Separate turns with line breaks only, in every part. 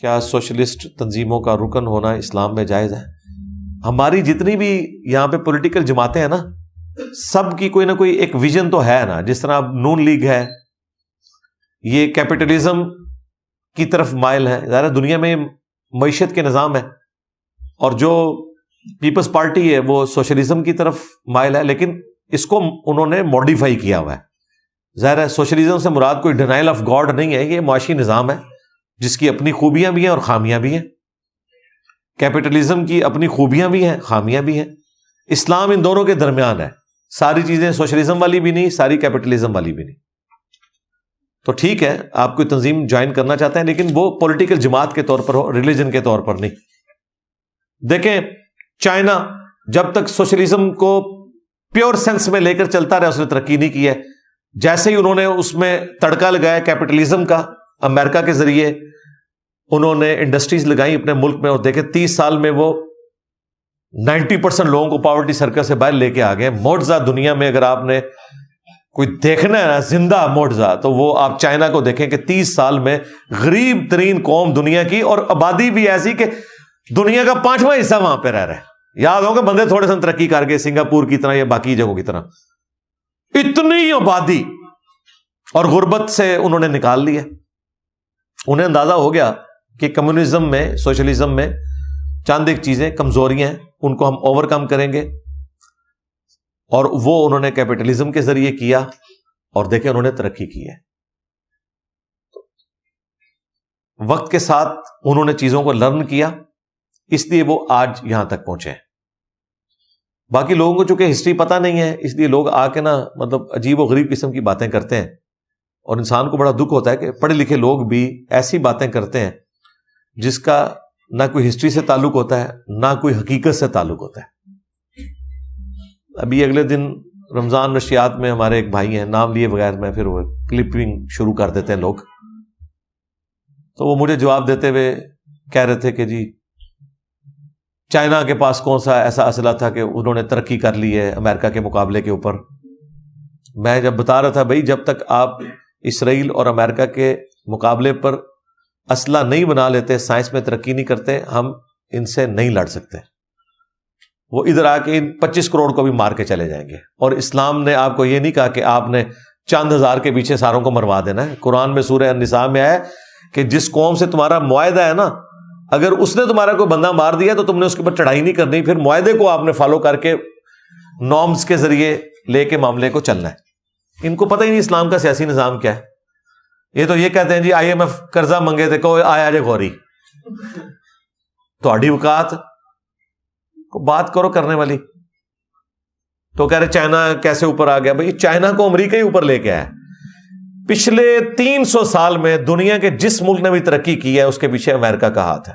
کیا سوشلسٹ تنظیموں کا رکن ہونا اسلام میں جائز ہے؟ ہماری جتنی بھی یہاں پہ پولیٹیکل جماعتیں ہیں نا، سب کی کوئی نہ کوئی ایک ویژن تو ہے نا. جس طرح نون لیگ ہے، یہ کیپٹلزم کی طرف مائل ہے. ظاہر دنیا میں معیشت کے نظام ہے، اور جو پیپلز پارٹی ہے وہ سوشلزم کی طرف مائل ہے، لیکن اس کو انہوں نے ماڈیفائی کیا ہوا ہے. ظاہر ہے سوشلزم سے مراد کوئی ڈینائل آف گاڈ نہیں ہے، یہ معاشی نظام ہے جس کی اپنی خوبیاں بھی ہیں اور خامیاں بھی ہیں. کیپٹلزم کی اپنی خوبیاں بھی ہیں، خامیاں بھی ہیں. اسلام ان دونوں کے درمیان ہے. ساری چیزیں سوشلزم والی بھی نہیں، ساری کیپٹلزم والی بھی نہیں. تو ٹھیک ہے آپ کوئی تنظیم جوائن کرنا چاہتے ہیں، لیکن وہ پولیٹیکل جماعت کے طور پر ہو، ریلیجن کے طور پر نہیں. دیکھیں چائنا جب تک سوشلزم کو پیور سینس میں لے کر چلتا رہا اس نے ترقی نہیں کی ہے. جیسے ہی انہوں نے اس میں تڑکا لگایا کیپٹلزم کا امریکہ کے ذریعے، انہوں نے انڈسٹریز لگائی اپنے ملک میں، اور دیکھیں 30 سال میں وہ 90% لوگوں کو پاورٹی سرکل سے باہر لے کے آ گئے. معجزہ دنیا میں اگر آپ نے کوئی دیکھنا ہے نا زندہ معجزہ، تو وہ آپ چائنا کو دیکھیں کہ 30 سال میں غریب ترین قوم دنیا کی، اور آبادی بھی ایسی کہ دنیا کا 5واں حصہ وہاں پہ رہ رہا ہے. یاد ہوگا بندے تھوڑے سے ترقی کر گئے سنگاپور کی طرح یا باقی جگہوں کی طرح. اتنی آبادی اور غربت سے انہوں نے نکال لیا. انہیں اندازہ ہو گیا کہ کمیونزم میں، سوشلزم میں چند ایک چیزیں کمزوریاں ہیں، ان کو ہم اوور کم کریں گے، اور وہ انہوں نے کیپٹلزم کے ذریعے کیا، اور دیکھیں انہوں نے ترقی کی ہے. وقت کے ساتھ انہوں نے چیزوں کو لرن کیا، اس لیے وہ آج یہاں تک پہنچے ہیں. باقی لوگوں کو چونکہ ہسٹری پتہ نہیں ہے، اس لیے لوگ آ کے نا مطلب عجیب و غریب قسم کی باتیں کرتے ہیں، اور انسان کو بڑا دکھ ہوتا ہے کہ پڑھے لکھے لوگ بھی ایسی باتیں کرتے ہیں جس کا نہ کوئی ہسٹری سے تعلق ہوتا ہے، نہ کوئی حقیقت سے تعلق ہوتا ہے. ابھی اگلے دن رمضان نشریات میں ہمارے ایک بھائی ہیں، نام لیے بغیر میں پھر وہ کلپنگ شروع کر دیتے ہیں لوگ، تو وہ مجھے جواب دیتے ہوئے کہہ رہے تھے کہ جی چائنا کے پاس کون سا ایسا اسلحہ تھا کہ انہوں نے ترقی کر لی ہے امریکہ کے مقابلے کے اوپر. میں جب بتا رہا تھا بھائی جب تک آپ اسرائیل اور امریکہ کے مقابلے پر اسلحہ نہیں بنا لیتے، سائنس میں ترقی نہیں کرتے، ہم ان سے نہیں لڑ سکتے. وہ ادھر آ کے ان 25 کروڑ کو بھی مار کے چلے جائیں گے. اور اسلام نے آپ کو یہ نہیں کہا کہ آپ نے چند ہزار کے پیچھے ساروں کو مروا دینا ہے. قرآن میں سورہ النساء میں ہے کہ جس قوم سے تمہارا معاہدہ ہے نا، اگر اس نے تمہارا کوئی بندہ مار دیا تو تم نے اس کے اوپر چڑھائی نہیں کرنی، پھر معاہدے کو آپ نے فالو کر کے نارمز کے ذریعے لے کے معاملے کو چلنا ہے. ان کو پتہ ہی نہیں اسلام کا سیاسی نظام کیا ہے. یہ تو یہ کہتے ہیں جی IMF قرضہ منگے تھے، کوئی آیا جے غوری تو اڈی اوقات کو بات کرو کرنے والی. تو کہہ رہے چائنا کیسے اوپر آ گیا. بھائی چائنا کو امریکہ ہی اوپر لے کے آیا. پچھلے 300 سال میں دنیا کے جس ملک نے بھی ترقی کی ہے اس کے پیچھے امریکہ کا ہاتھ ہے.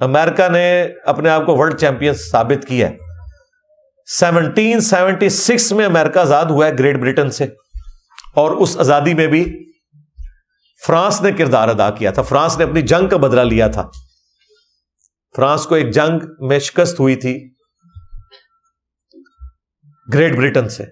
امریکہ نے اپنے آپ کو ورلڈ چیمپئن ثابت کیا ہے. 1776 میں امریکہ آزاد ہوا ہے گریٹ برٹن سے، اور اس آزادی میں بھی فرانس نے کردار ادا کیا تھا. فرانس نے اپنی جنگ کا بدلہ لیا تھا. فرانس کو ایک جنگ میں شکست ہوئی تھی گریٹ برٹن سے.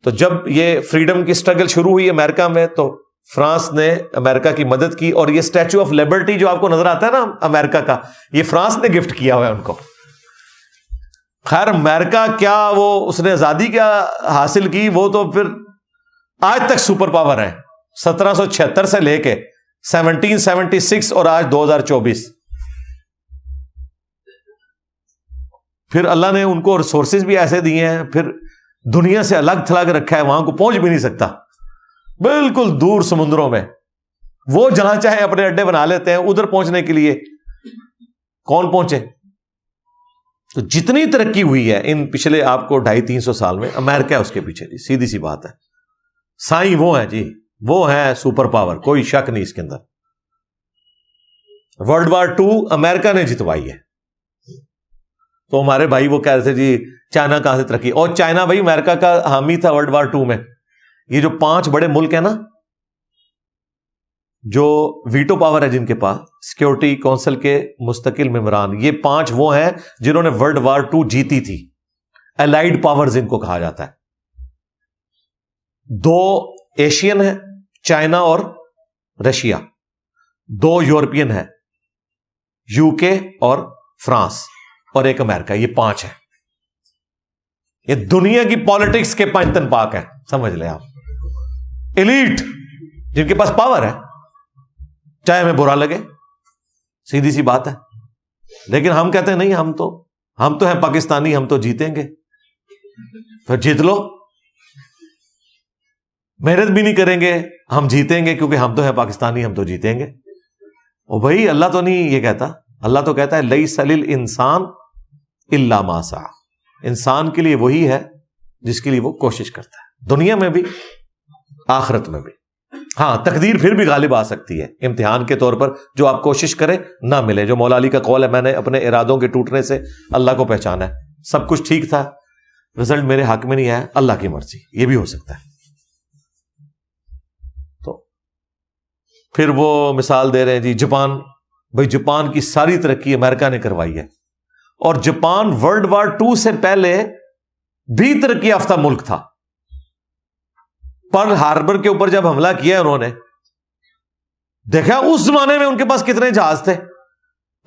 تو جب یہ فریڈم کی سٹرگل شروع ہوئی امریکہ میں تو فرانس نے امریکہ کی مدد کی، اور یہ اسٹیچو آف لبرٹی جو آپ کو نظر آتا ہے نا امریکہ کا، یہ فرانس نے گفٹ کیا ہوا ہے ان کو. خیر امریکہ کیا وہ اس نے آزادی کیا حاصل کی، وہ تو پھر آج تک سپر پاور ہے. 1776 سے لے کے 1776 اور آج 2024. پھر اللہ نے ان کو ریسورسز بھی ایسے دیے ہیں، پھر دنیا سے الگ تھلگ رکھا ہے، وہاں کو پہنچ بھی نہیں سکتا، بالکل دور سمندروں میں. وہ جہاں چاہے اپنے اڈے بنا لیتے ہیں، ادھر پہنچنے کے لیے کون پہنچے. تو جتنی ترقی ہوئی ہے ان پچھلے آپ کو 250-300 سال میں، امریکہ اس کے پیچھے. جی سیدھی سی بات ہے. سائیں وہ ہیں جی، وہ ہے سپر پاور، کوئی شک نہیں اس کے اندر. ورلڈ وار 2 امریکہ نے جتوائی ہے. تو ہمارے بھائی وہ کہہ رہے تھے جی چائنا کہاں سے ترقی، اور چائنا بھائی امریکہ کا حامی تھا ورلڈ وار 2 میں. یہ جو 5 بڑے ملک ہیں نا جو ویٹو پاور ہے جن کے پاس، سیکورٹی کونسل کے مستقل ممبران، یہ 5 وہ ہیں جنہوں نے ورلڈ وار 2 جیتی تھی. الائیڈ پاورز ان کو کہا جاتا ہے. 2 ایشین ہیں، چائنا اور رشیا. 2 یورپین ہیں، UK اور فرانس اور ایک امریکہ، یہ 5 ہے. یہ دنیا کی پالیٹکس کے پنجتن پاک ہیں، سمجھ لیں آپ. ایلیٹ جن کے پاس پاور ہے، چاہے ہمیں برا لگے، سیدھی سی بات ہے. لیکن ہم کہتے ہیں نہیں، ہم تو ہیں پاکستانی، ہم تو جیتیں گے. پھر جیت لو، محنت بھی نہیں کریں گے، ہم جیتیں گے کیونکہ ہم تو ہیں پاکستانی، ہم تو جیتیں گے. او بھائی، اللہ تو نہیں یہ کہتا. اللہ تو کہتا ہے لیس للانسان الا ما سعی. انسان کے لیے وہی ہے جس کے لیے وہ کوشش کرتا ہے، دنیا میں بھی آخرت میں بھی. ہاں، تقدیر پھر بھی غالب آ سکتی ہے امتحان کے طور پر، جو آپ کوشش کریں نہ ملے. جو مولا علی کا قول ہے، میں نے اپنے ارادوں کے ٹوٹنے سے اللہ کو پہچانا ہے. سب کچھ ٹھیک تھا، رزلٹ میرے حق میں نہیں آیا، اللہ کی مرضی. یہ بھی ہو سکتا ہے. تو پھر وہ مثال دے رہے ہیں جی جاپان. بھائی جاپان کی ساری ترقی امریکہ نے کروائی ہے، اور جاپان ورلڈ وار 2 سے پہلے بھی ترقی یافتہ ملک تھا. پرل ہاربر کے اوپر جب حملہ کیا انہوں نے، دیکھا اس زمانے میں ان کے پاس کتنے جہاز تھے.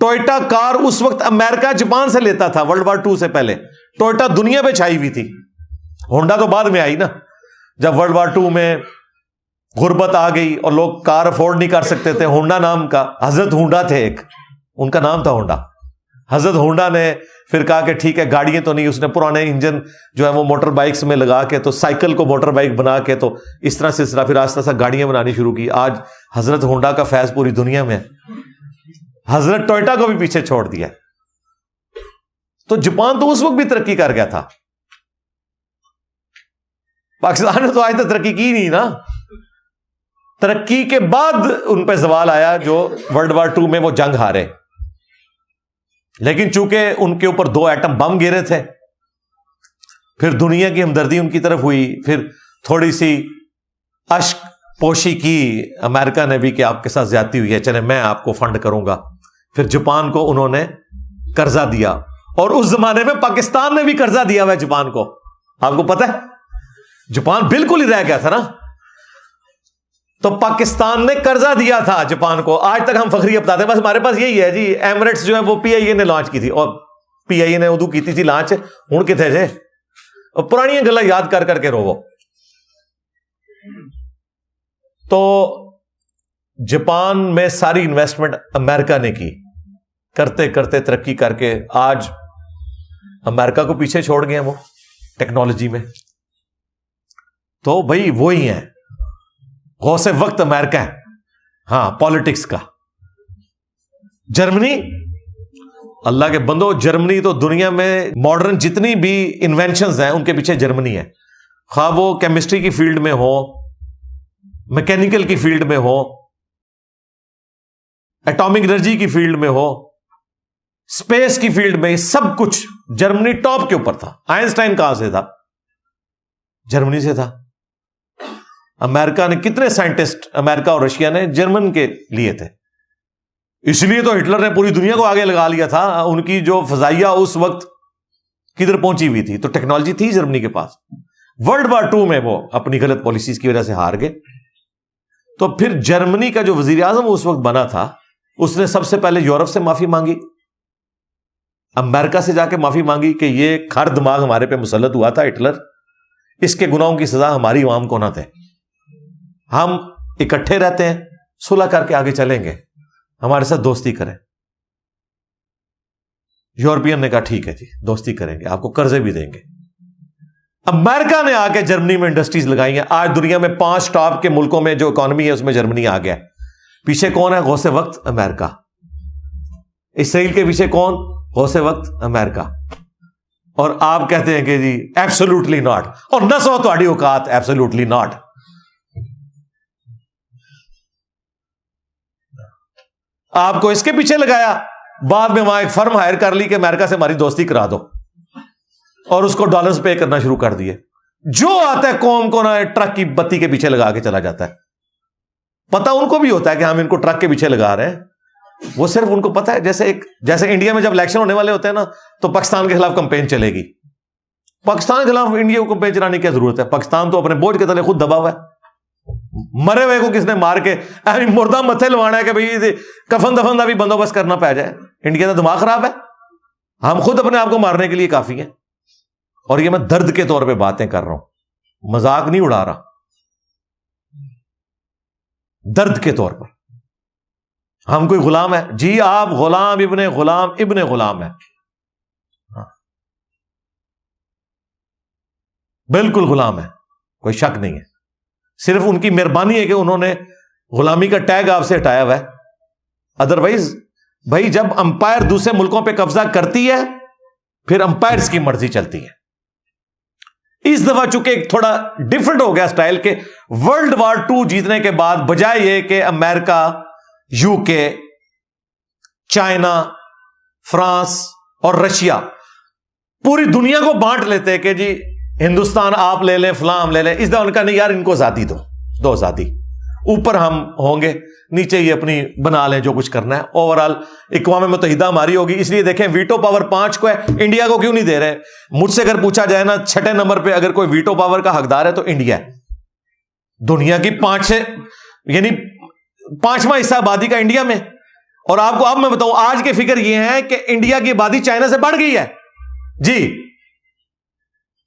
ٹوئٹا کار اس وقت امریکہ جاپان سے لیتا تھا ورلڈ وار 2 سے پہلے. ٹوئٹا دنیا پہ چھائی ہوئی تھی. ہونڈا تو بعد میں آئی نا، جب ورلڈ وار 2 میں غربت آ گئی اور لوگ کار افورڈ نہیں کر سکتے تھے. ہونڈا نام کا حضرت ہونڈا تھے، ایک ان کا نام تھا ہونڈا. حضرت ہونڈا نے پھر کہا کہ ٹھیک ہے، گاڑیاں تو نہیں، اس نے پرانے انجن جو ہے وہ موٹر بائکس میں لگا کے، تو سائیکل کو موٹر بائک بنا کے، تو اس طرح سلسلہ پھر آہستہ آہستہ گاڑیاں بنانی شروع کی. آج حضرت ہونڈا کا فیض پوری دنیا میں ہے. حضرت ٹوئٹا کو بھی پیچھے چھوڑ دیا. تو جاپان تو اس وقت بھی ترقی کر گیا تھا. پاکستان نے تو آج تک ترقی کی نہیں نا. ترقی کے بعد ان پہ زوال آیا جو ورلڈ وار 2 میں وہ جنگ ہارے. لیکن چونکہ ان کے اوپر 2 ایٹم بم گرے تھے، پھر دنیا کی ہمدردی ان کی طرف ہوئی. پھر تھوڑی سی اشک پوشی کی امریکہ نے بھی کہ آپ کے ساتھ زیادتی ہوئی ہے، چلے میں آپ کو فنڈ کروں گا. پھر جاپان کو انہوں نے قرضہ دیا، اور اس زمانے میں پاکستان نے بھی قرضہ دیا ہوا ہے جاپان کو. آپ کو پتہ ہے جاپان بالکل ہی رہ گیا تھا نا، تو پاکستان نے قرضہ دیا تھا جاپان کو. آج تک ہم فخری بتاتے ہیں، بس ہمارے پاس یہی ہے جی. ایمریٹس جو ہے وہ PIA نے لانچ کی تھی، اور PIA نے ادو کی تھی لانچ. ہوں کتنے تھے؟ اور پرانی گلا یاد کر کر کے روو. تو جاپان میں ساری انویسٹمنٹ امریکہ نے کی، کرتے کرتے ترقی کر کے آج امریکہ کو پیچھے چھوڑ گئے ہیں وہ ٹیکنالوجی میں. تو بھائی وہی ہیں غوث وقت امریکہ ہے. ہاں، پالیٹکس کا. جرمنی، اللہ کے بندو، جرمنی تو دنیا میں ماڈرن جتنی بھی انوینشنز ہیں ان کے پیچھے جرمنی ہے. خواہ وہ کیمسٹری کی فیلڈ میں ہو، میکینیکل کی فیلڈ میں ہو، ایٹامک انرجی کی فیلڈ میں ہو، اسپیس کی فیلڈ میں، سب کچھ جرمنی ٹاپ کے اوپر تھا. آئنسٹائن کہاں سے تھا؟ جرمنی سے تھا. امریکہ نے کتنے سائنٹسٹ، امریکہ اور رشیا نے جرمن کے لیے تھے. اس لیے تو ہٹلر نے پوری دنیا کو آگے لگا لیا تھا. ان کی جو فضائیہ اس وقت کدھر پہنچی ہوئی تھی، تو ٹیکنالوجی تھی جرمنی کے پاس. ورلڈ وار 2 میں وہ اپنی غلط پالیسیز کی وجہ سے ہار گئے. تو پھر جرمنی کا جو وزیر اعظم اس وقت بنا تھا، اس نے سب سے پہلے یورپ سے معافی مانگی، امریکہ سے جا کے معافی مانگی کہ یہ کھر دماغ ہمارے پہ مسلط ہوا تھا ہٹلر، اس کے گناہوں کی سزا ہماری عوام کو نہ دے. ہم اکٹھے رہتے ہیں، صلح کر کے آگے چلیں گے، ہمارے ساتھ دوستی کریں. یورپین نے کہا ٹھیک ہے جی، دوستی کریں گے، آپ کو قرضے بھی دیں گے. امریکہ نے آ کے جرمنی میں انڈسٹریز لگائی ہیں. آج دنیا میں 5 ٹاپ کے ملکوں میں جو اکانومی ہے اس میں جرمنی آ گیا. پیچھے کون ہے؟ غوث وقت امریکہ. اسرائیل کے پیچھے کون؟ غوث وقت امریکہ. اور آپ کہتے ہیں کہ جی ایبسولوٹلی ناٹ، اور نہ سو تہاڈی اوقات، ایبسولوٹلی ناٹ. آپ کو اس کے پیچھے لگایا، بعد میں وہاں ایک فرم ہائر کر لی کہ امریکہ سے ہماری دوستی کرا دو، اور اس کو ڈالرز پے کرنا شروع کر دیے. جو آتا ہے قوم کو نا ٹرک کی بتی کے پیچھے لگا کے چلا جاتا ہے. پتہ ان کو بھی ہوتا ہے کہ ہم ان کو ٹرک کے پیچھے لگا رہے ہیں. وہ صرف ان کو پتا ہے، جیسے انڈیا میں جب الیکشن ہونے والے ہوتے ہیں نا، تو پاکستان کے خلاف کمپین چلے گی. پاکستان کے خلاف انڈیا کو کمپین چلانے کی کیا ضرورت ہے؟ پاکستان تو اپنے بوجھ کے تلے خود دبا ہوا ہے. مرے ہوئے کو کس نے مار کے مردہ متھے لوانا ہے کہ بھئی کفن دفن کا بھی بندوبست کرنا پہ جائے؟ انڈیا کا دماغ خراب ہے. ہم خود اپنے آپ کو مارنے کے لیے کافی ہیں. اور یہ میں درد کے طور پہ باتیں کر رہا ہوں, مذاق نہیں اڑا رہا, درد کے طور پر. ہم کوئی غلام ہے؟ جی آپ غلام ابن غلام ہے, بالکل غلام ہے, کوئی شک نہیں ہے. صرف ان کی مہربانی ہے کہ انہوں نے غلامی کا ٹیگ آپ سے ہٹایا ہوا ہے. ادروائز بھائی جب امپائر دوسرے ملکوں پہ قبضہ کرتی ہے پھر امپائرز کی مرضی چلتی ہے. اس دفعہ چونکہ تھوڑا ڈفرنٹ ہو گیا سٹائل کے ورلڈ وار 2 جیتنے کے بعد بجائے یہ کہ امریکہ, یو کے, چائنا, فرانس اور رشیا پوری دنیا کو بانٹ لیتے کہ جی ہندوستان آپ لے لیں, فلاں لے لیں, اس دفعہ ان کا نہیں یار, ان کو آزادی دو آزادی, اوپر ہم ہوں گے, نیچے یہ اپنی بنا لیں جو کچھ کرنا ہے. اوورال اقوام متحدہ ہماری ہوگی. اس لیے دیکھیں ویٹو پاور 5 کو ہے, انڈیا کو کیوں نہیں دے رہے؟ مجھ سے اگر پوچھا جائے نا 6 نمبر پہ اگر کوئی ویٹو پاور کا حقدار ہے تو انڈیا ہے. دنیا کی 5واں حصہ آبادی کا انڈیا میں. اور آپ کو اب میں بتاؤں آج کی فکر یہ ہے کہ انڈیا کی آبادی چائنا سے بڑھ گئی ہے. جی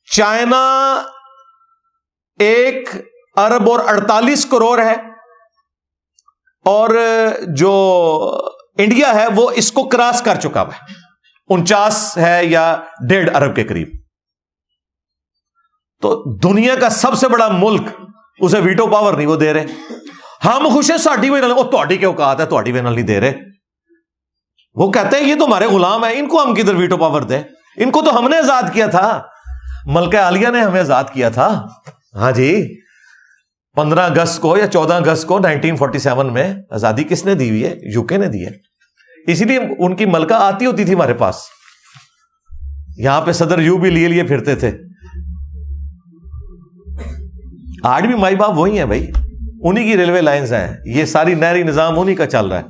چائنا 1 ارب اور 48 کروڑ ہے اور جو انڈیا ہے وہ اس کو کراس کر چکا ہے, 49 ہے یا 1.5 ارب کے قریب. تو دنیا کا سب سے بڑا ملک اسے ویٹو پاور نہیں وہ دے رہے. ہم خوش ہیں ساڈی وے نال, وہ تہاڈی کیا اوقات ہے, تہاڈی وے نال نہیں دے رہے. وہ کہتے ہیں یہ تو ہمارے غلام ہیں, ان کو ہم کدھر ویٹو پاور دیں؟ ان کو تو ہم نے آزاد کیا تھا, ملکہ عالیہ نے ہمیں آزاد کیا تھا. ہاں جی 15 اگست کو یا 14 اگست کو 1947 میں آزادی کس نے دی ہوئی ہے؟ یو کے نے دی ہے. اسی لیے ان کی ملکہ آتی ہوتی تھی ہمارے پاس, یہاں پہ صدر یو بھی لیے پھرتے تھے. آج بھی مائی باپ وہی ہیں بھائی, انہی کی ریلوے لائنز ہیں, یہ ساری نہری نظام انہی کا چل رہا ہے,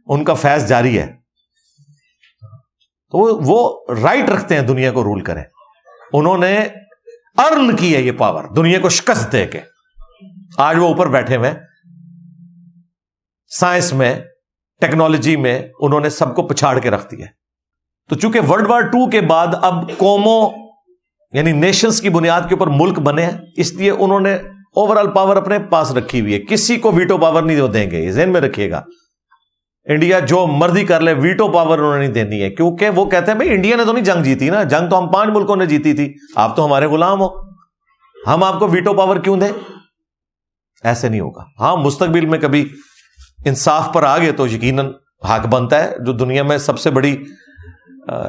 ان کا فیض جاری ہے. تو وہ رائٹ رکھتے ہیں دنیا کو رول کریں. انہوں نے ارن کی ہے یہ پاور دنیا کو شکست دے کے. آج وہ اوپر بیٹھے ہوئے, سائنس میں, ٹیکنالوجی میں انہوں نے سب کو پچھاڑ کے رکھ دیا. تو چونکہ ورلڈ وار 2 کے بعد اب قوموں یعنی نیشنز کی بنیاد کے اوپر ملک بنے ہیں, اس لیے انہوں نے اوورال پاور اپنے پاس رکھی ہوئی ہے. کسی کو ویٹو پاور نہیں دیں گے, یہ ذہن میں رکھیے گا. انڈیا جو مرضی کر لے, ویٹو پاور انہوں نے نہیں دینی ہے, کیونکہ وہ کہتے ہیں بھائی انڈیا نے تو نہیں جنگ جیتی نا, جنگ تو ہم 5 ملکوں نے جیتی تھی, آپ تو ہمارے غلام ہو, ہم آپ کو ویٹو پاور کیوں دیں؟ ایسے نہیں ہوگا. ہاں مستقبل میں کبھی انصاف پر آ گئے تو یقیناً حق بنتا ہے. جو دنیا میں سب سے بڑی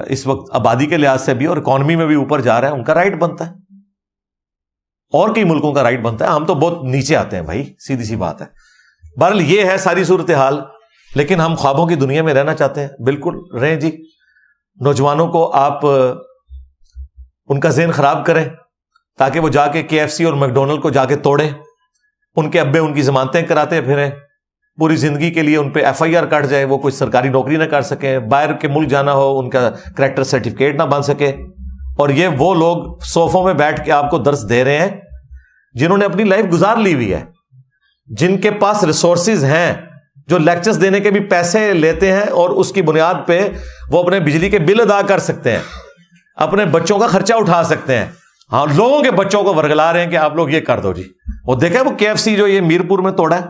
اس وقت آبادی کے لحاظ سے بھی اور اکانومی میں بھی اوپر جا رہا ہے, ان کا رائٹ بنتا ہے, اور کئی ملکوں کا رائٹ بنتا ہے. ہم تو بہت نیچے آتے ہیں بھائی, سیدھی سی بات ہے. بہرحال یہ ہے ساری صورتحال, لیکن ہم خوابوں کی دنیا میں رہنا چاہتے ہیں. بالکل رہیں جی. نوجوانوں کو آپ ان کا ذہن خراب کریں تاکہ وہ جا کے KFC اور میکڈونلڈ کو جا کے توڑیں, ان کے ابے ان کی ضمانتیں کراتے پھریں, پوری زندگی کے لیے ان پہ FIR کٹ جائے, وہ کوئی سرکاری نوکری نہ کر سکیں, باہر کے ملک جانا ہو ان کا کریکٹر سرٹیفکیٹ نہ بن سکے. اور یہ وہ لوگ صوفوں میں بیٹھ کے آپ کو درس دے رہے ہیں جنہوں نے اپنی لائف گزار لی ہوئی ہے, جن کے پاس ریسورسز ہیں, جو لیکچرز دینے کے بھی پیسے لیتے ہیں اور اس کی بنیاد پہ وہ اپنے بجلی کے بل ادا کر سکتے ہیں, اپنے بچوں کا خرچہ اٹھا سکتے ہیں. ہاں لوگوں کے بچوں کو ورگلا رہے ہیں کہ آپ لوگ یہ کر دو جی. وہ دیکھیں وہ KFC جو یہ میرپور میں توڑا ہے,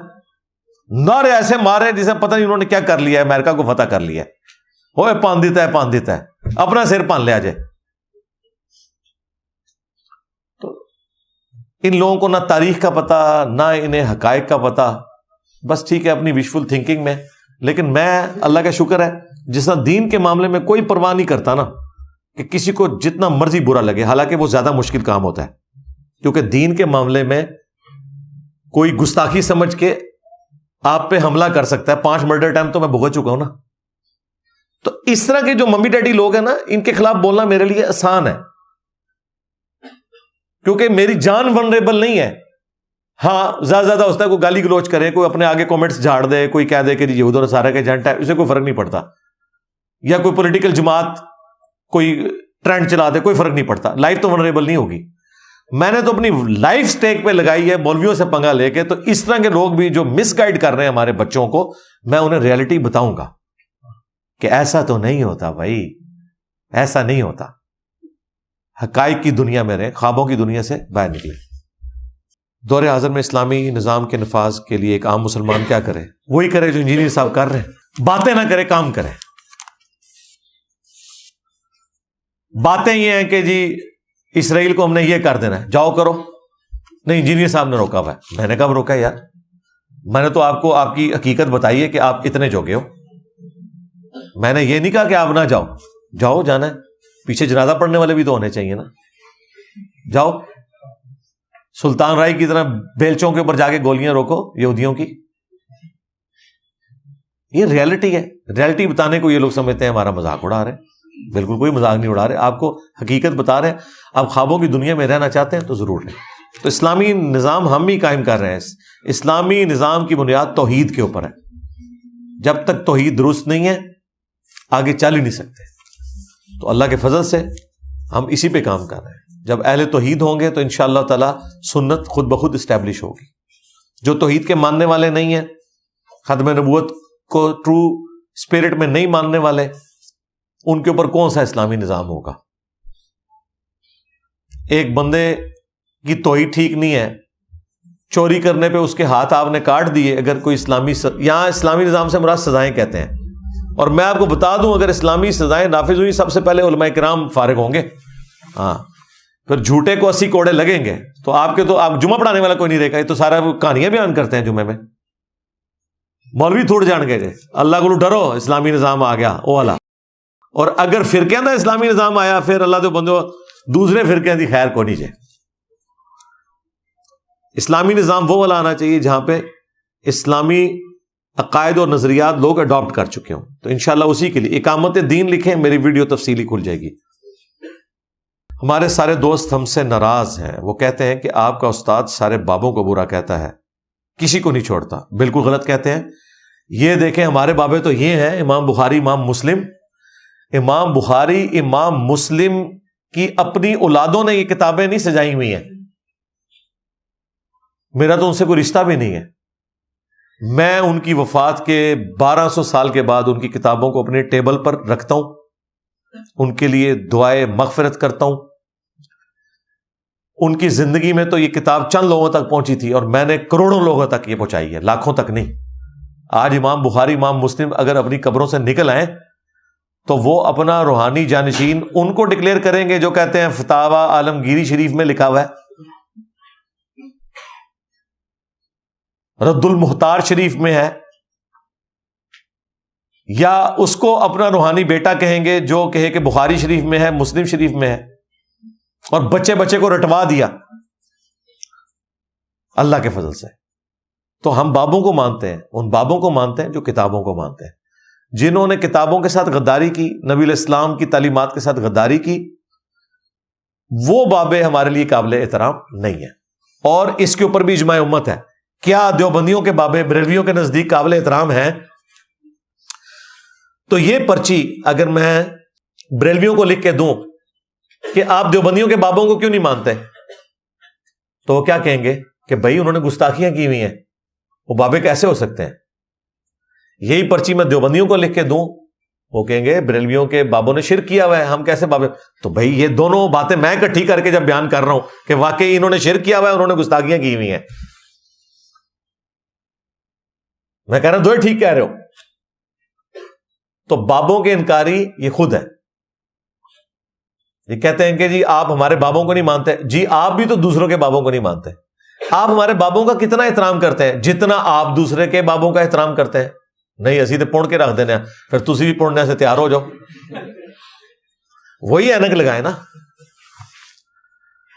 نعرے ایسے مارے جسے پتہ نہیں انہوں نے کیا کر لیا ہے, امریکہ کو فتح کر لیا ہے. ہوئے پان دیتا ہے, اپنا سر پان لیا جائے. تو ان لوگوں کو نہ تاریخ کا پتہ, نہ انہیں حقائق کا پتہ, بس ٹھیک ہے اپنی وشفل تھنکنگ میں. لیکن میں اللہ کا شکر ہے جس طرح دین کے معاملے میں کوئی پرواہ نہیں کرتا نا کہ کسی کو جتنا مرضی برا لگے, حالانکہ وہ زیادہ مشکل کام ہوتا ہے, کیونکہ دین کے معاملے میں کوئی گستاخی سمجھ کے آپ پہ حملہ کر سکتا ہے. 5 مرڈر ٹائم تو میں بھگت چکا ہوں نا. تو اس طرح کے جو ممی ڈیڈی لوگ ہیں نا, ان کے خلاف بولنا میرے لیے آسان ہے, کیونکہ میری جان ونریبل نہیں ہے. ہاں زیادہ زیادہ ہوتا ہے کوئی گالی گلوچ کرے, کوئی اپنے آگے کومنٹس جھاڑ دے, کوئی کہہ دے کہ یہود اور نصارہ کے ایجنٹ ہے, اسے کوئی فرق نہیں پڑتا. یا کوئی پولیٹیکل جماعت کوئی ٹرینڈ چلا دے, کوئی فرق نہیں پڑتا. لائف تو ونریبل نہیں ہوگی. میں نے تو اپنی لائف سٹیک پہ لگائی ہے مولویوں سے پنگا لے کے. تو اس طرح کے لوگ بھی جو مس گائیڈ کر رہے ہیں ہمارے بچوں کو, میں انہیں ریئلٹی بتاؤں گا کہ ایسا تو نہیں ہوتا بھائی, ایسا نہیں ہوتا. حقائق کی دنیا میں رہے, خوابوں کی دنیا سے باہر نکلے. دور حاضر میں اسلامی نظام کے نفاذ کے لیے ایک عام مسلمان کیا کرے؟ وہی کرے جو انجینئر صاحب کر رہے ہیں. باتیں نہ کرے, کام کرے. باتیں یہ ہیں کہ جی اسرائیل کو ہم نے یہ کر دینا ہے, جاؤ کرو. نہیں, انجینئر صاحب نے روکا ہوا ہے. میں نے کب روکا یار؟ میں نے تو آپ کو آپ کی حقیقت بتائی ہے کہ آپ اتنے جوگے ہو. میں نے یہ نہیں کہا کہ آپ نہ جاؤ. جاؤ, جانا ہے. پیچھے جنازہ پڑھنے والے بھی تو ہونے چاہیے نا. جاؤ, سلطان رائی کی طرح بیلچوں کے اوپر جا کے گولیاں روکو یہودیوں کی. یہ ریئلٹی ہے. ریئلٹی بتانے کو یہ لوگ سمجھتے ہیں ہمارا مذاق اڑا رہے ہیں. بالکل کوئی مذاق نہیں اڑا رہے, آپ کو حقیقت بتا رہے ہیں. آپ خوابوں کی دنیا میں رہنا چاہتے ہیں تو ضرور رہیں. تو اسلامی نظام ہم ہی قائم کر رہے ہیں. اسلامی نظام کی بنیاد توحید کے اوپر ہے. جب تک توحید درست نہیں ہے آگے چل ہی نہیں سکتے. تو اللہ کے فضل سے ہم اسی پہ کام کر رہے ہیں. جب اہل توحید ہوں گے تو انشاءاللہ تعالی سنت خود بخود اسٹیبلش ہوگی. جو توحید کے ماننے والے نہیں ہیں, ختم نبوت کو ٹرو اسپرٹ میں نہیں ماننے والے, ان کے اوپر کون سا اسلامی نظام ہوگا؟ ایک بندے کی توحید ٹھیک نہیں ہے, چوری کرنے پہ اس کے ہاتھ آپ نے کاٹ دیے. اگر کوئی یہاں اسلامی نظام سے مراد سزائیں کہتے ہیں. اور میں آپ کو بتا دوں, اگر اسلامی سزائیں نافذ ہوئی سب سے پہلے علماء کرام فارغ ہوں گے. ہاں, پھر جھوٹے کو 80 کوڑے لگیں گے تو آپ جمعہ پڑھانے والا کوئی نہیں رہے گا. یہ تو سارا کہانیاں بیان کرتے ہیں جمعے میں. مولوی تھوڑ جان گے اللہ کو ڈرو اسلامی نظام آ گیا او والا. اور اگر فرقے دا اسلامی نظام آیا پھر اللہ تو بندو دوسرے فرقے دی خیر کو نہیں جائے. اسلامی نظام وہ والا آنا چاہیے جہاں پہ اسلامی عقائد اور نظریات لوگ اڈاپٹ کر چکے ہوں. تو انشاءاللہ اسی کے لیے اقامت دین لکھیں, میری ویڈیو تفصیلی کھل جائے گی. ہمارے سارے دوست ہم سے ناراض ہیں. وہ کہتے ہیں کہ آپ کا استاد سارے بابوں کو برا کہتا ہے, کسی کو نہیں چھوڑتا. بالکل غلط کہتے ہیں. یہ دیکھیں ہمارے بابے تو یہ ہیں, امام بخاری, امام مسلم. امام بخاری, امام مسلم کی اپنی اولادوں نے یہ کتابیں نہیں سجائی ہوئی ہیں. میرا تو ان سے کوئی رشتہ بھی نہیں ہے. میں ان کی وفات کے 1200 سال کے بعد ان کی کتابوں کو اپنے ٹیبل پر رکھتا ہوں, ان کے لیے دعائے مغفرت کرتا ہوں. ان کی زندگی میں تو یہ کتاب چند لوگوں تک پہنچی تھی اور میں نے کروڑوں لوگوں تک یہ پہنچائی ہے, لاکھوں تک نہیں. آج امام بخاری, امام مسلم اگر اپنی قبروں سے نکل آئیں تو وہ اپنا روحانی جانشین ان کو ڈکلیئر کریں گے جو کہتے ہیں فتاوی عالمگیری شریف میں لکھا ہوا ہے, رد المختار شریف میں ہے, یا اس کو اپنا روحانی بیٹا کہیں گے جو کہے کہ بخاری شریف میں ہے, مسلم شریف میں ہے, اور بچے بچے کو رٹوا دیا اللہ کے فضل سے. تو ہم بابوں کو مانتے ہیں, ان بابوں کو مانتے ہیں جو کتابوں کو مانتے ہیں. جنہوں نے کتابوں کے ساتھ غداری کی, نبی علیہ السلام کی تعلیمات کے ساتھ غداری کی, وہ بابے ہمارے لیے قابل احترام نہیں ہیں. اور اس کے اوپر بھی اجماع امت ہے. کیا دیوبندیوں کے بابے بریلویوں کے نزدیک قابل احترام ہیں؟ تو یہ پرچی اگر میں بریلویوں کو لکھ کے دوں کہ آپ دیوبندیوں کے بابوں کو کیوں نہیں مانتے, تو وہ کیا کہیں گے کہ بھائی انہوں نے گستاخیاں کی ہوئی ہیں, وہ بابے کیسے ہو سکتے ہیں. یہی پرچی میں دیوبندیوں کو لکھ کے دوں, وہ کہیں گے بریلویوں کے بابوں نے شرک کیا ہوا ہے, ہم کیسے بابے. تو بھائی یہ دونوں باتیں میں اکٹھی کر کے جب بیان کر رہا ہوں کہ واقعی انہوں نے شرک کیا ہوا ہے, انہوں نے گستاخیاں کی ہوئی ہیں, میں کہہ رہا ہوں دو ٹھیک کہہ رہے ہو. تو بابوں کے انکاری یہ خود ہے. یہ کہتے ہیں کہ جی آپ ہمارے بابوں کو نہیں مانتے. جی آپ بھی تو دوسروں کے بابوں کو نہیں مانتے. آپ ہمارے بابوں کا کتنا احترام کرتے ہیں جتنا آپ دوسرے کے بابوں کا احترام کرتے ہیں. نہیں اسی تو پڑھ کے رکھ دینا, پھر تسی بھی پڑھنے سے تیار ہو جاؤ. وہی اینک لگائے نا.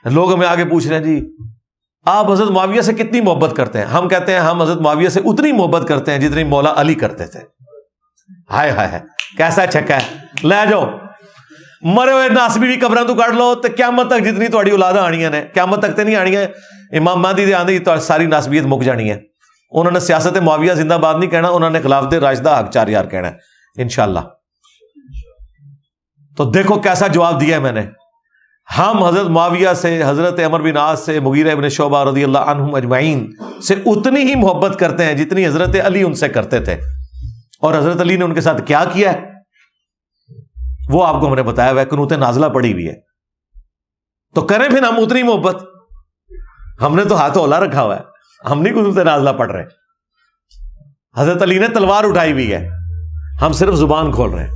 لوگ ہمیں آگے پوچھ رہے ہیں جی آپ حضرت معاویہ سے کتنی محبت کرتے ہیں. ہم کہتے ہیں ہم حضرت معاویہ سے اتنی محبت کرتے ہیں جتنی مولا علی کرتے تھے. ہائے ہائے کیسا چھکا ہے, لے جاؤ مرے ہوئے ناسبی بھی قبراں تو کٹ لو تو قیامت تک جتنی تہاڈی اولاداں آنیاں نے, قیامت تک تے نہیں آنیاں. امام مہدی دے آندے ساری ناسبیت مک جانی ہے. انہوں نے سیاست معاویہ زندہ باد نہیں کہنا, انہوں نے خلافت راشدہ حق 4 یار کہنا ہے انشاءاللہ. تو دیکھو کیسا جواب دیا ہے میں نے. ہم حضرت معاویہ سے، حضرت عمر بن عاص سے، مغیرہ ابن شعبہ رضی اللہ عنہم اجمعین سے اتنی ہی محبت کرتے ہیں جتنی حضرت علی ان سے کرتے تھے. اور حضرت علی نے ان کے ساتھ کیا کیا ہے وہ آپ کو ہم نے بتایا ہوا ہے، قنوت نازلہ پڑی ہوئی ہے. تو کریں پھر ہم اتنی محبت. ہم نے تو ہاتھ اولا رکھا ہوا ہے، ہم نہیں قنوت نازلہ پڑھ رہے. حضرت علی نے تلوار اٹھائی ہوئی ہے، ہم صرف زبان کھول رہے ہیں.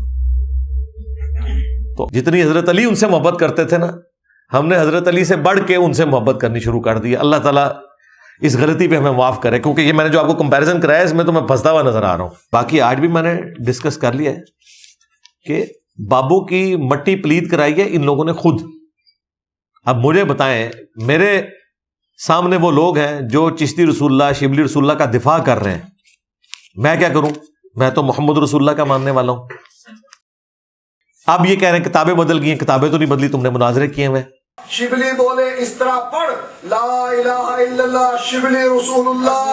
تو جتنی حضرت علی ان سے محبت کرتے تھے نا، ہم نے حضرت علی سے بڑھ کے ان سے محبت کرنی شروع کر دی. اللہ تعالیٰ اس غلطی پہ ہمیں معاف کرے، کیونکہ یہ میں نے جو آپ کو کمپیریزن کرایا اس میں تو میں پھنستا ہوا نظر آ رہا ہوں. باقی آج بھی میں نے ڈسکس کر لیا ہے کہ بابوں کی مٹی پلید کرائی ہے ان لوگوں نے خود. اب مجھے بتائیں، میرے سامنے وہ لوگ ہیں جو چشتی رسول اللہ، شبلی رسول اللہ کا دفاع کر رہے ہیں، میں کیا کروں؟ میں تو محمد رسول اللہ کا ماننے والا ہوں. اب یہ کہہ رہے ہیں کتابیں بدل گئی ہیں. کتابیں تو نہیں بدلی، تم نے مناظرے کیے ہوئے.
شبلی بولے اس طرح پڑھ، لا الہ الا اللہ شبلی رسول اللہ.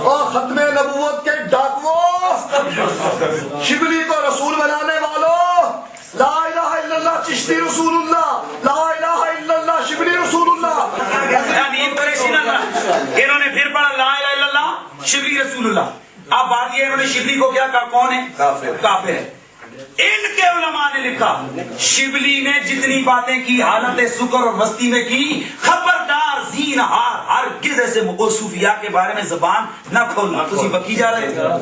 اور ختم نبوت کے ڈاکوؤں، شبلی کو رسول بنانے والوں، لا الہ الا اللہ چشتی رسول اللہ، لا الہ الا اللہ شبلی رسول اللہ.
انہوں نے پھر پڑھا لا الہ الا اللہ شبلی رسول اللہ. اب بات یہ، انہوں نے شبلی کو کیا کہا؟ کون ہے؟ کافر ہے. ان کے علماء نے لکھا شبلی نے جتنی باتیں کی حالت سکر اور مستی میں کی، خبردار زینہار ہرگز ایسے صوفیاء کے بارے میں زبان نہ کھولنا. تم بکی جا رہے ہو،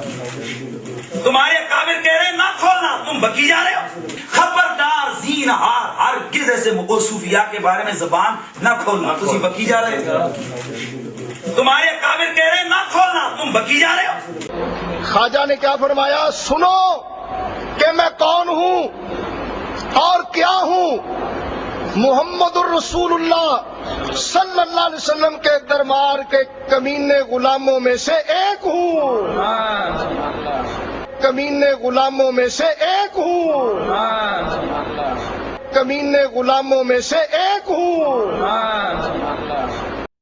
تمہارے کافر کہہ رہے ہیں نہ کھولنا، تم بکی جا رہے ہو. خبردار زینہار ہرگز ایسے صوفیاء کے بارے میں زبان نہ کھولنا. تم بکی جا رہے ہو، تمہارے کافر کہہ رہے ہیں نہ کھولنا، تم بکی جا رہے ہو.
خواجہ نے کیا فرمایا؟ سنو کہ میں کون ہوں اور کیا ہوں. محمد الرسول اللہ صلی اللہ علیہ وسلم کے دربار کے کمینے غلاموں میں سے ایک ہوں، کمینے غلاموں میں سے ایک ہوں، کمینے غلاموں میں سے ایک ہوں.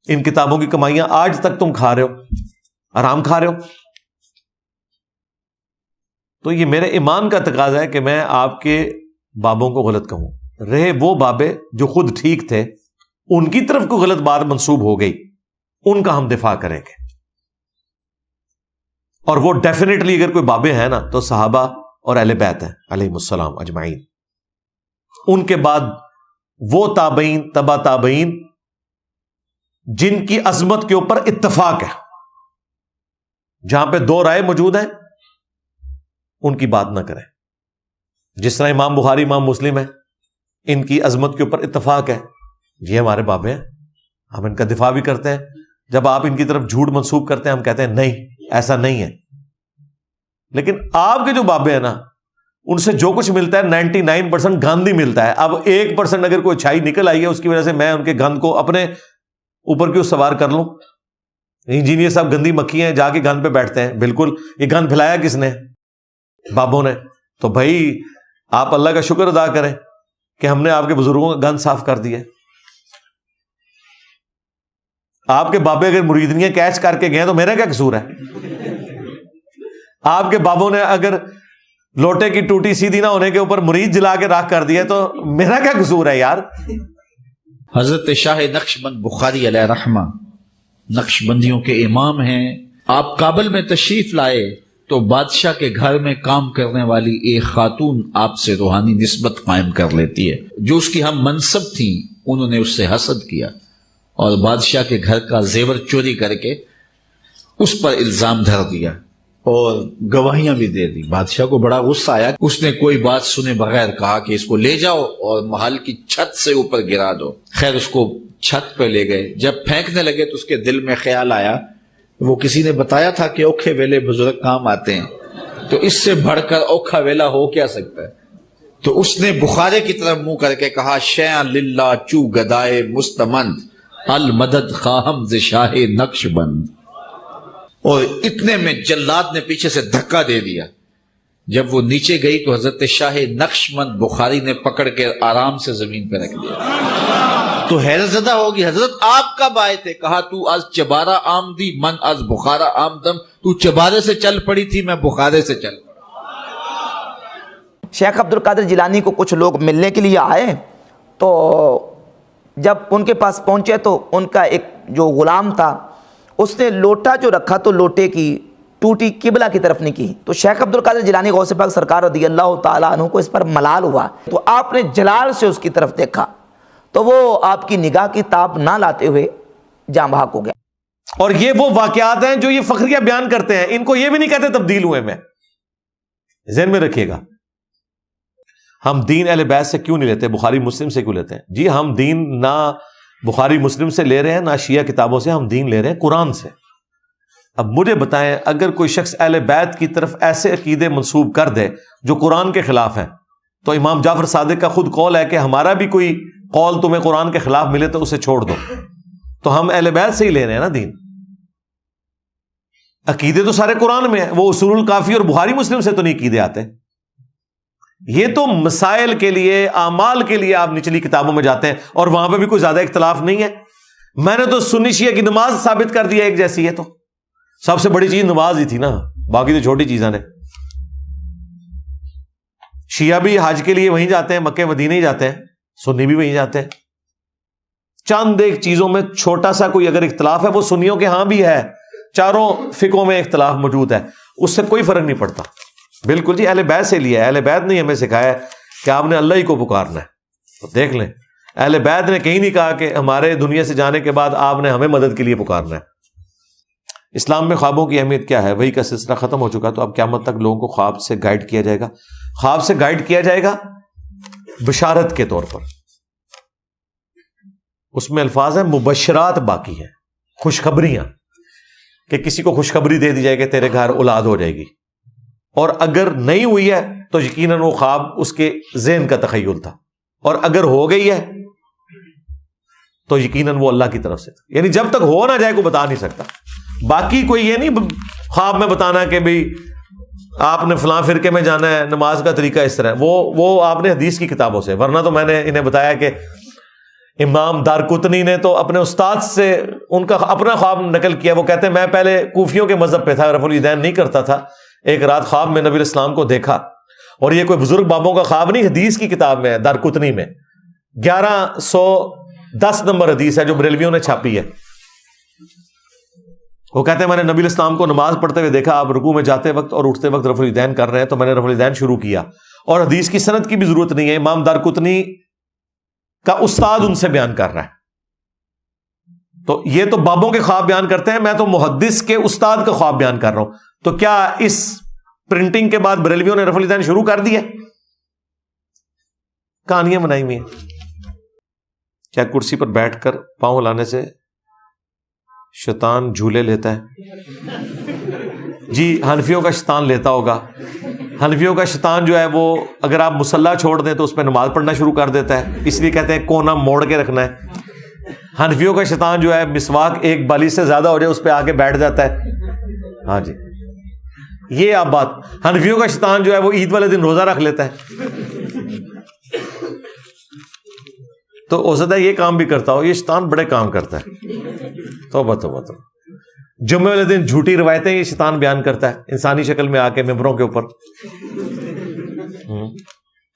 ان کتابوں کی کمائیاں آج تک تم کھا رہے ہو، آرام کھا رہے ہو. تو یہ میرے ایمان کا تقاضا ہے کہ میں آپ کے بابوں کو غلط کہوں. رہے وہ بابے جو خود ٹھیک تھے، ان کی طرف کو غلط بات منسوب ہو گئی، ان کا ہم دفاع کریں گے. اور وہ ڈیفینیٹلی اگر کوئی بابے ہیں نا تو صحابہ اور اہل بیت ہیں علیہم السلام اجمعین. ان کے بعد وہ تابعین، تبا تابعین جن کی عظمت کے اوپر اتفاق ہے، جہاں پہ دو رائے موجود ہیں ان کی بات نہ کریں. جس طرح امام بخاری، امام مسلم ہے، ان کی عظمت کے اوپر اتفاق ہے، یہ ہمارے بابے ہیں، ہم ان کا دفاع بھی کرتے ہیں. جب آپ ان کی طرف جھوٹ منسوب کرتے ہیں ہم کہتے ہیں نہیں ایسا نہیں ہے. لیکن آپ کے جو بابے ہیں نا، ان سے جو کچھ ملتا ہے 99% گند ہی ملتا ہے. اب 1% اگر کوئی اچھائی نکل آئی ہے اس کی وجہ سے میں ان کے گند کو اپنے اوپر کیوں سوار کر لوں؟ انجینئر صاحب گندی مکھی ہیں، جا کے گند پہ بیٹھتے ہیں. بالکل، یہ گند پھیلایا کس نے؟ بابوں نے. تو بھائی آپ اللہ کا شکر ادا کریں کہ ہم نے آپ کے بزرگوں کا گند صاف کر دیا. آپ کے بابے اگر مریدنیاں کیچ کر کے گئے تو میرا کیا قصور ہے؟ آپ کے بابوں نے اگر لوٹے کی ٹوٹی سیدھی نہ ہونے کے اوپر مرید جلا کے راکھ کر دیا تو میرا کیا قصور ہے یار؟
حضرت شاہ نقشبند بخاری علیہ رحمہ نقش بندیوں کے امام ہیں. آپ کابل میں تشریف لائے تو بادشاہ کے گھر میں کام کرنے والی ایک خاتون آپ سے روحانی نسبت قائم کر لیتی ہے. جو اس کی ہم منصب تھیں انہوں نے اس سے حسد کیا اور بادشاہ کے گھر کا زیور چوری کر کے اس پر الزام دھر دیا اور گواہیاں بھی دے دی. بادشاہ کو بڑا غصہ آیا. اس نے کوئی بات سنے بغیر کہا کہ اس کو لے جاؤ اور محل کی چھت سے اوپر گرا دو. خیر اس کو چھت پہ لے گئے. جب پھینکنے لگے تو اس کے دل میں خیال آیا، وہ کسی نے بتایا تھا کہ اوکھے ویلے بزرگ کام آتے ہیں، تو اس سے بڑھ کر اوکھا ویلا ہو کیا سکتا ہے. تو اس نے بخارے کی طرف منہ کر کے کہا، شیئا للہ چو گدائے مستمند المدد خواہم ز شاہ نقش بند. اور اتنے میں جلاد نے پیچھے سے دھکا دے دیا. جب وہ نیچے گئی تو حضرت شاہ نقشبند بخاری نے پکڑ کے آرام سے زمین پہ رکھ دیا. تو حیرت زدہ ہوگی، حضرت آپ کب آئے تھے؟ کہا تو از چبارہ آمدی من از بخارا آمدم. تو چبارے سے چل پڑی تھی، میں بخارے سے چل پڑا.
شیخ عبد القادر جیلانی کو کچھ لوگ ملنے کے لیے آئے، تو جب ان کے پاس پہنچے تو ان کا ایک جو غلام تھا اس نے لوٹا جو رکھا تو لوٹے کی ٹوٹی قبلہ کی طرف نہیں کی، تو شیخ عبد القادر جیلانی غوث پاک سرکار رضی اللہ تعالیٰ عنہ کو اس پر ملال ہوا، تو آپ نے جلال سے اس کی طرف دیکھا تو وہ آپ کی نگاہ کی تاب نہ لاتے ہوئے جاں بحق ہو گیا۔
اور یہ وہ واقعات ہیں جو یہ فخریہ بیان کرتے ہیں، ان کو یہ بھی نہیں کہتے تبدیل ہوئے میں، ذہن میں رکھیے گا۔ ہم دین اہل بیت سے کیوں نہیں لیتے، بخاری مسلم سے کیوں لیتے ہیں؟ جی ہم دین نہ بخاری مسلم سے لے رہے ہیں، نہ شیعہ کتابوں سے، ہم دین لے رہے ہیں قرآن سے۔ اب مجھے بتائیں، اگر کوئی شخص اہل بیت کی طرف ایسے عقیدے منسوب کر دے جو قرآن کے خلاف ہیں، تو امام جعفر صادق کا خود قول ہے کہ ہمارا بھی کوئی قول تمہیں قرآن کے خلاف ملے تو اسے چھوڑ دو، تو ہم اہل بیت سے ہی لے رہے ہیں نا دین۔ عقیدے تو سارے قرآن میں ہیں، وہ اصول الکافی اور بخاری مسلم سے تو نہیں عقیدے آتے۔ یہ تو مسائل کے لیے، اعمال کے لیے آپ نچلی کتابوں میں جاتے ہیں، اور وہاں پہ بھی کوئی زیادہ اختلاف نہیں ہے۔ میں نے تو سنی شیعہ کی نماز ثابت کر دیا ایک جیسی ہے، تو سب سے بڑی چیز نماز ہی تھی نا، باقی تو چھوٹی چیزیں نے۔ شیعہ بھی حج کے لیے وہیں جاتے ہیں، مکہ مدینہ ہی جاتے ہیں، سنی بھی وہیں جاتے ہیں۔ چند ایک چیزوں میں چھوٹا سا کوئی اگر اختلاف ہے، وہ سنیوں کے ہاں بھی ہے، چاروں فقہوں میں اختلاف موجود ہے، اس سے کوئی فرق نہیں پڑتا۔ بالکل جی، اہل بیت سے لیا ہے، اہل بیت نے ہمیں سکھایا ہے کہ آپ نے اللہ ہی کو پکارنا ہے۔ تو دیکھ لیں، اہل بیت نے کہیں نہیں کہا کہ ہمارے دنیا سے جانے کے بعد آپ نے ہمیں مدد کے لیے پکارنا ہے۔ اسلام میں خوابوں کی اہمیت کیا ہے؟ وہی کا سلسلہ ختم ہو چکا، تو اب قیامت تک لوگوں کو خواب سے گائیڈ کیا جائے گا۔ خواب سے گائیڈ کیا جائے گا بشارت کے طور پر، اس میں الفاظ ہیں مبشرات باقی ہیں، خوشخبریاں، کہ کسی کو خوشخبری دے دی جائے کہ تیرے گھر اولاد ہو جائے گی، اور اگر نہیں ہوئی ہے تو یقیناً وہ خواب اس کے ذہن کا تخیل تھا، اور اگر ہو گئی ہے تو یقیناً وہ اللہ کی طرف سے تھا۔ یعنی جب تک ہو نہ جائے کوئی بتا نہیں سکتا۔ باقی کوئی یہ نہیں خواب میں بتانا کہ بھئی آپ نے فلاں فرقے میں جانا ہے، نماز کا طریقہ اس طرح، وہ آپ نے حدیث کی کتابوں سے، ورنہ تو میں نے انہیں بتایا کہ امام دارقطنی نے تو اپنے استاد سے ان کا اپنا خواب نقل کیا۔ وہ کہتے ہیں میں پہلے کوفیوں کے مذہب پہ تھا، رفع الیدین نہیں کرتا تھا، ایک رات خواب میں نبی اسلام کو دیکھا، اور یہ کوئی بزرگ بابوں کا خواب نہیں، حدیث کی کتاب میں ہے، دارقطنی میں 1110 نمبر حدیث ہے جو بریلویوں نے چھاپی ہے۔ وہ کہتے ہیں میں نے نبی اسلام کو نماز پڑھتے ہوئے دیکھا، آپ رکوع میں جاتے وقت اور اٹھتے وقت رفع الیدین کر رہے ہیں، تو میں نے رفع الیدین شروع کیا، اور حدیث کی سند کی بھی ضرورت نہیں ہے، امام دارقطنی کا استاد ان سے بیان کر رہا ہے۔ تو یہ تو بابوں کے خواب بیان کرتے ہیں، میں تو محدث کے استاد کا خواب بیان کر رہا ہوں۔ تو کیا اس پرنٹنگ کے بعد بریلویوں نے رفع الیدین شروع کر دیا؟ کہانیاں بنائی ہوئی ہیں۔ کیا کرسی پر بیٹھ کر پاؤں ہلانے سے شیطان جھولے لیتا ہے؟ جی حنفیوں کا شیطان لیتا ہوگا۔ حنفیوں کا شیطان جو ہے وہ اگر آپ مصلی چھوڑ دیں تو اس پہ نماز پڑھنا شروع کر دیتا ہے، اس لیے کہتے ہیں کونا موڑ کے رکھنا ہے۔ حنفیوں کا شیطان جو ہے مسواک ایک بالی سے زیادہ ہو جائے اس پہ آ کے بیٹھ جاتا ہے۔ ہاں جی، یہ آپ بات، حنفیوں کا شیطان جو ہے وہ عید والے دن روزہ رکھ لیتا ہے۔ تو ہو سکتا ہے یہ کام بھی کرتا ہو، یہ شیطان بڑے کام کرتا ہے۔ توبہ توبہ توبہ۔ جمعے والے دن جھوٹی روایتیں یہ شیطان بیان کرتا ہے انسانی شکل میں آ کے ممبروں کے اوپر۔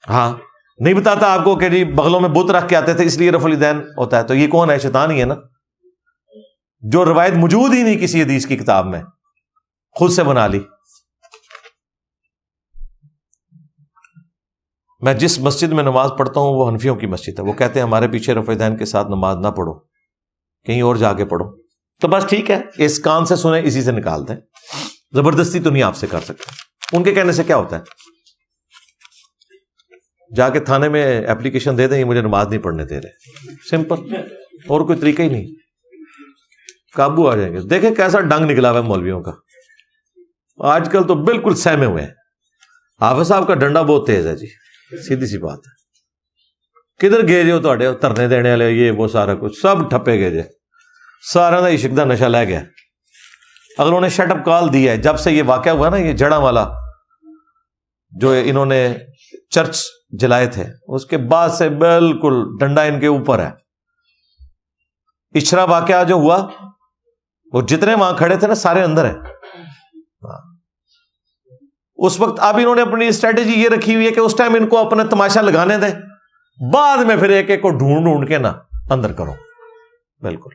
ہاں، نہیں بتاتا آپ کو کہ جی بغلوں میں بت رکھ کے آتے تھے اس لیے رفع الیدین ہوتا ہے، تو یہ کون ہے؟ شیطان ہی ہے نا، جو روایت موجود ہی نہیں کسی حدیث کی کتاب میں، خود سے بنا لی۔ میں جس مسجد میں نماز پڑھتا ہوں وہ حنفیوں کی مسجد ہے، وہ کہتے ہیں ہمارے پیچھے رفع الیدین کے ساتھ نماز نہ پڑھو، کہیں اور جا کے پڑھو۔ تو بس ٹھیک ہے، اس کان سے سنیں اسی سے نکال دیں، زبردستی تو نہیں آپ سے کر سکتے۔ ان کے کہنے سے کیا ہوتا ہے؟ جا کے تھانے میں اپلیکیشن دے دیں یہ مجھے نماز نہیں پڑھنے دے رہے، سمپل، اور کوئی طریقہ ہی نہیں، قابو آ جائیں گے۔ دیکھیں کیسا ڈنگ نکلا ہوا ہے مولویوں کا، آج کل تو بالکل سہمے ہوئے ہیں۔ حافظ صاحب کا ڈنڈا بہت تیز ہے جی، سیدھی سی بات ہے۔ کدھر گئے جو تھوڑے ترنے دینے والے یہ وہ سارا کچھ سب ٹھپے گئے جے، سارا دا عشق دا نشہ لے گیا۔ اگر انہیں شٹ اپ کال دی ہے جب سے یہ واقعہ ہوا نا، یہ جڑا والا جو انہوں نے چرچ جلائے تھے، اس کے بعد سے بالکل ڈنڈا ان کے اوپر ہے۔ اچھرا واقعہ جو ہوا وہ جتنے وہاں کھڑے تھے نا سارے اندر ہیں، اس وقت اب انہوں نے اپنی اسٹریٹجی یہ رکھی ہوئی ہے کہ اس ٹائم ان کو اپنا تماشا لگانے دیں، بعد میں پھر ایک ایک کو ڈھونڈ کے نا اندر کرو. بالکل.